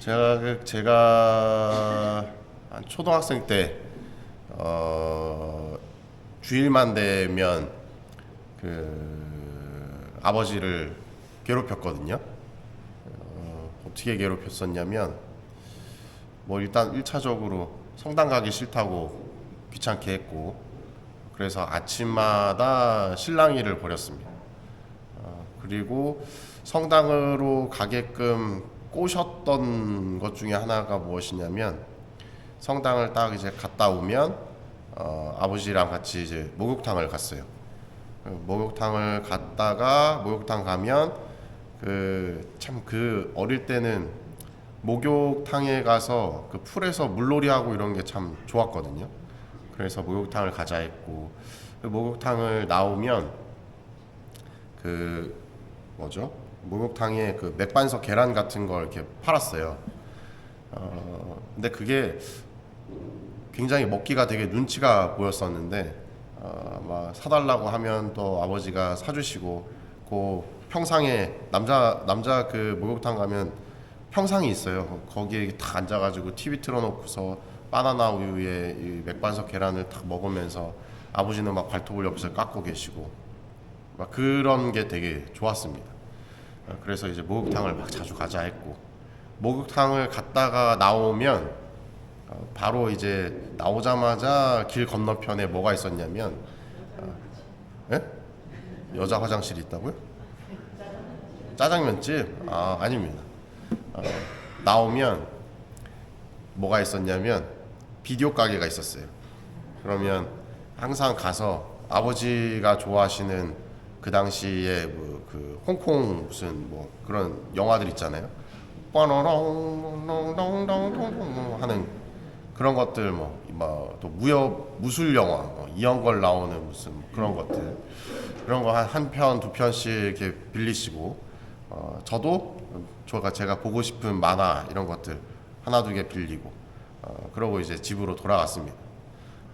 제가 한 초등학생 때 주일만 되면 아버지를 괴롭혔거든요. 어떻게 괴롭혔었냐면 뭐 일단 1차적으로 성당 가기 싫다고 귀찮게 했고, 그래서 아침마다 실랑이를 벌였습니다. 그리고 성당으로 가게끔 꼬셨던 것 중에 하나가 무엇이냐면, 성당을 딱 이제 갔다 오면 아버지랑 같이 이제 목욕탕을 갔어요. 목욕탕을 갔다가 목욕탕 가면 참 어릴 때는 목욕탕에 가서 그 풀에서 물놀이 하고 이런 게 참 좋았거든요. 그래서 목욕탕을 가자 했고, 그 목욕탕을 나오면 뭐죠? 목욕탕에 그 맥반석 계란 같은 걸 이렇게 팔았어요. 근데 그게 굉장히 먹기가 되게 눈치가 보였었는데, 막 사달라고 하면 또 아버지가 사주시고, 그 평상에 남자 그 목욕탕 가면 평상이 있어요. 거기에 딱 앉아가지고 TV 틀어놓고서 바나나 우유에 이 맥반석 계란을 딱 먹으면서 아버지는 막 발톱을 옆에서 깎고 계시고, 막 그런 게 되게 좋았습니다. 그래서 이제 목욕탕을 막 자주 가자 했고, 목욕탕을 갔다가 나오면 바로 이제 나오자마자 길 건너편에 뭐가 있었냐면, 예? 여자 화장실이 있다고요? 짜장면집? 아닙니다. 나오면 뭐가 있었냐면 비디오 가게가 있었어요. 그러면 항상 가서 아버지가 좋아하시는 그 당시에 그 홍콩 무슨 뭐 그런 영화들 있잖아요. 빠노롱롱롱롱롱 하는 그런 것들, 또 무술 영화, 이영걸 나오는 무슨 그런 것들, 그런 거 한 편 두 편씩 이렇게 빌리시고, 저도 제가 보고 싶은 만화 이런 것들 하나 두 개 빌리고, 그러고 이제 집으로 돌아갔습니다.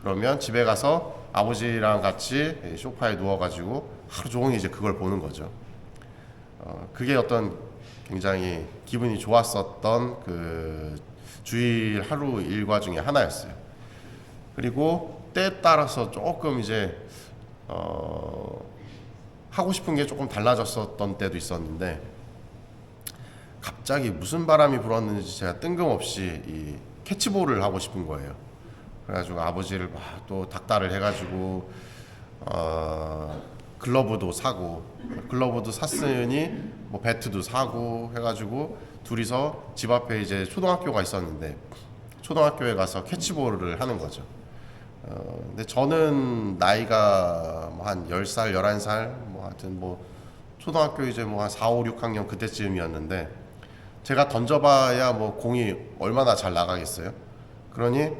그러면 집에 가서 아버지랑 같이 소파에 누워가지고 하루 종일 이제 그걸 보는 거죠. 그게 어떤 굉장히 기분이 좋았었던 그 주일 하루 일과 중에 하나였어요. 그리고 때에 따라서 조금 이제 하고 싶은 게 조금 달라졌었던 때도 있었는데, 갑자기 무슨 바람이 불었는지 제가 뜬금없이 이 캐치볼을 하고 싶은 거예요. 그래가지고 아버지를 막 또 닥달을 해가지고 글러브도 샀으니 뭐 배트도 사고 해가지고 둘이서 집 앞에 이제 초등학교가 있었는데 초등학교에 가서 캐치볼을 하는 거죠. 근데 저는 나이가 뭐 한 10살, 11살, 뭐 하여튼 뭐 초등학교 이제 뭐 한 4, 5, 6학년 그때쯤이었는데, 제가 던져봐야 뭐 공이 얼마나 잘 나가겠어요. 그러니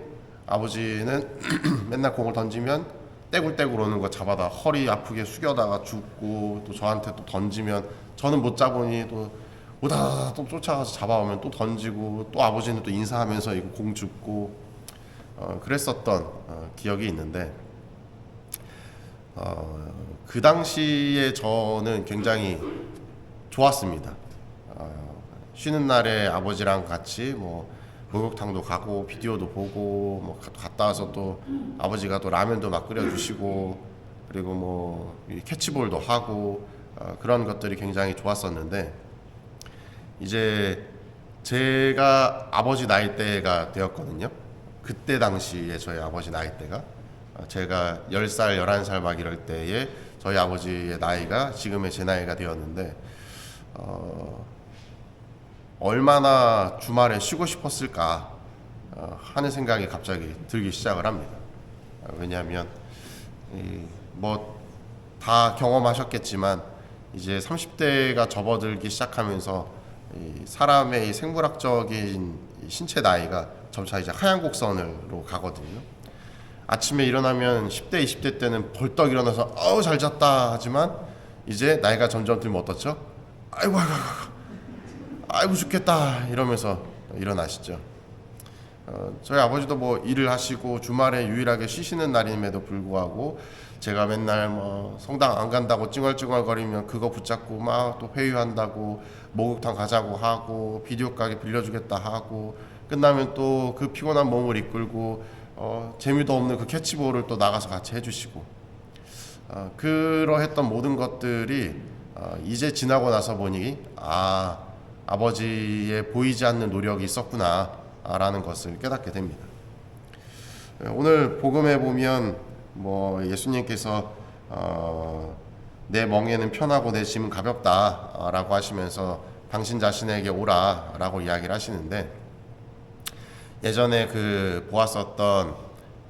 아버지는 맨날 공을 던지면 떼굴떼굴 오는 거 잡아다 허리 아프게 숙여다가 죽고, 또 저한테 또 던지면 저는 못 잡으니 또 오다 또 쫓아가서 잡아오면 또 던지고, 또 아버지는 또 인사하면서 이거 공 줍고, 그랬었던 기억이 있는데, 그 당시에 저는 굉장히 좋았습니다. 쉬는 날에 아버지랑 같이 뭐 목욕탕도 가고 비디오도 보고, 뭐 갔다 와서 또 아버지가 또 라면도 막 끓여주시고, 그리고 뭐 캐치볼도 하고, 그런 것들이 굉장히 좋았었는데, 이제 제가 아버지 나이대가 되었거든요. 그때 당시에 저희 아버지 나이대가 제가 10살, 11살 막 이럴 때에 저희 아버지의 나이가 지금의 제 나이가 되었는데, 얼마나 주말에 쉬고 싶었을까 하는 생각이 갑자기 들기 시작을 합니다. 왜냐하면 뭐 다 경험하셨겠지만 이제 30대가 접어들기 시작하면서 사람의 생물학적인 신체 나이가 점차 이제 하얀 곡선으로 가거든요. 아침에 일어나면 10대, 20대 때는 벌떡 일어나서 어우 잘 잤다 하지만, 이제 나이가 점점 들면 어떻죠? 아이고 죽겠다 이러면서 일어나시죠. 저희 아버지도 뭐 일을 하시고 주말에 유일하게 쉬시는 날임에도 불구하고 제가 맨날 뭐 성당 안 간다고 찡얼찡얼거리면 그거 붙잡고 막 또 회유한다고 목욕탕 가자고 하고 비디오 가게 빌려주겠다 하고 끝나면 또 그 피곤한 몸을 이끌고 재미도 없는 그 캐치볼을 또 나가서 같이 해주시고 그러했던 모든 것들이 이제 지나고 나서 보니 아버지의 보이지 않는 노력이 있었구나 라는 것을 깨닫게 됩니다. 오늘 복음에 보면 뭐 예수님께서 내 멍에는 편하고 내 짐은 가볍다 라고 하시면서 당신 자신에게 오라 라고 이야기를 하시는데, 예전에 그 보았었던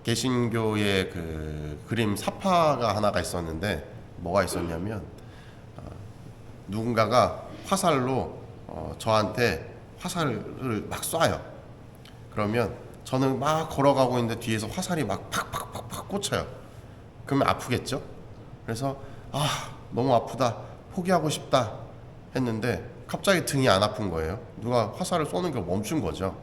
개신교의 그 그림 사파가 하나가 있었는데, 뭐가 있었냐면 누군가가 화살로 저한테 화살을 막 쏴요. 그러면 저는 막 걸어가고 있는데 뒤에서 화살이 막 팍팍팍팍 꽂혀요. 그러면 아프겠죠? 그래서 너무 아프다, 포기하고 싶다 했는데 갑자기 등이 안 아픈 거예요. 누가 화살을 쏘는 걸 멈춘 거죠.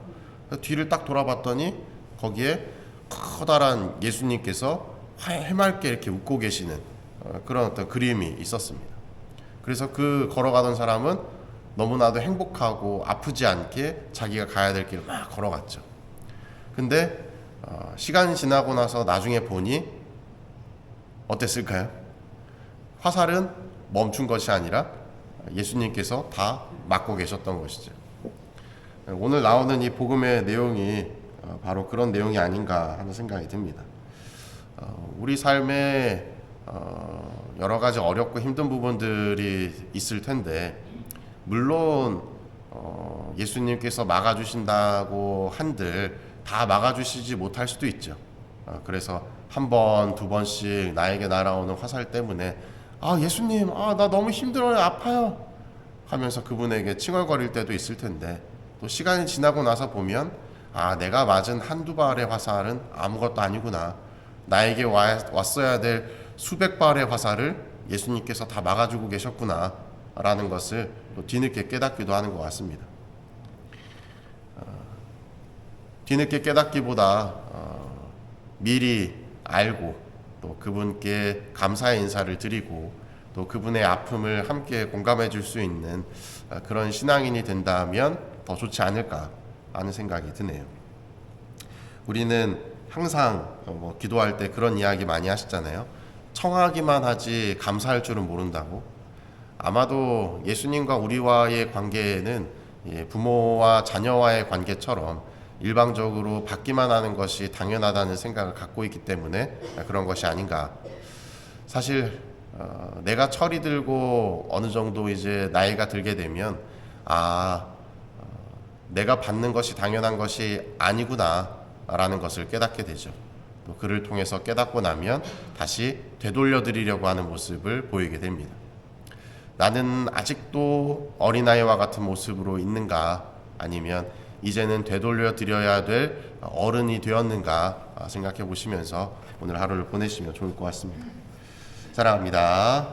그래서 뒤를 딱 돌아봤더니 거기에 커다란 예수님께서 해맑게 이렇게 웃고 계시는 그런 어떤 그림이 있었습니다. 그래서 그 걸어가던 사람은 너무나도 행복하고 아프지 않게 자기가 가야 될 길을 막 걸어갔죠. 근데 시간이 지나고 나서 나중에 보니 어땠을까요? 화살은 멈춘 것이 아니라 예수님께서 다 막고 계셨던 것이죠. 오늘 나오는 이 복음의 내용이 바로 그런 내용이 아닌가 하는 생각이 듭니다. 우리 삶에 여러 가지 어렵고 힘든 부분들이 있을 텐데, 물론 예수님께서 막아주신다고 한들 다 막아주시지 못할 수도 있죠. 그래서 한 번, 두 번씩 나에게 날아오는 화살 때문에 예수님, 나 너무 힘들어요, 아파요 하면서 그분에게 칭얼거릴 때도 있을 텐데, 또 시간이 지나고 나서 보면 내가 맞은 한두 발의 화살은 아무것도 아니구나, 나에게 왔어야 될 수백 발의 화살을 예수님께서 다 막아주고 계셨구나 라는 것을 또 뒤늦게 깨닫기도 하는 것 같습니다. 뒤늦게 깨닫기보다 미리 알고 또 그분께 감사의 인사를 드리고 또 그분의 아픔을 함께 공감해 줄 수 있는 그런 신앙인이 된다면 더 좋지 않을까 하는 생각이 드네요. 우리는 항상 기도할 때 그런 이야기 많이 하시잖아요. 청하기만 하지 감사할 줄은 모른다고. 아마도 예수님과 우리와의 관계는 부모와 자녀와의 관계처럼 일방적으로 받기만 하는 것이 당연하다는 생각을 갖고 있기 때문에 그런 것이 아닌가. 사실 내가 철이 들고 어느 정도 이제 나이가 들게 되면 내가 받는 것이 당연한 것이 아니구나 라는 것을 깨닫게 되죠. 또 그를 통해서 깨닫고 나면 다시 되돌려 드리려고 하는 모습을 보이게 됩니다. 나는 아직도 어린아이와 같은 모습으로 있는가, 아니면 이제는 되돌려 드려야 될 어른이 되었는가 생각해 보시면서 오늘 하루를 보내시면 좋을 것 같습니다. 사랑합니다.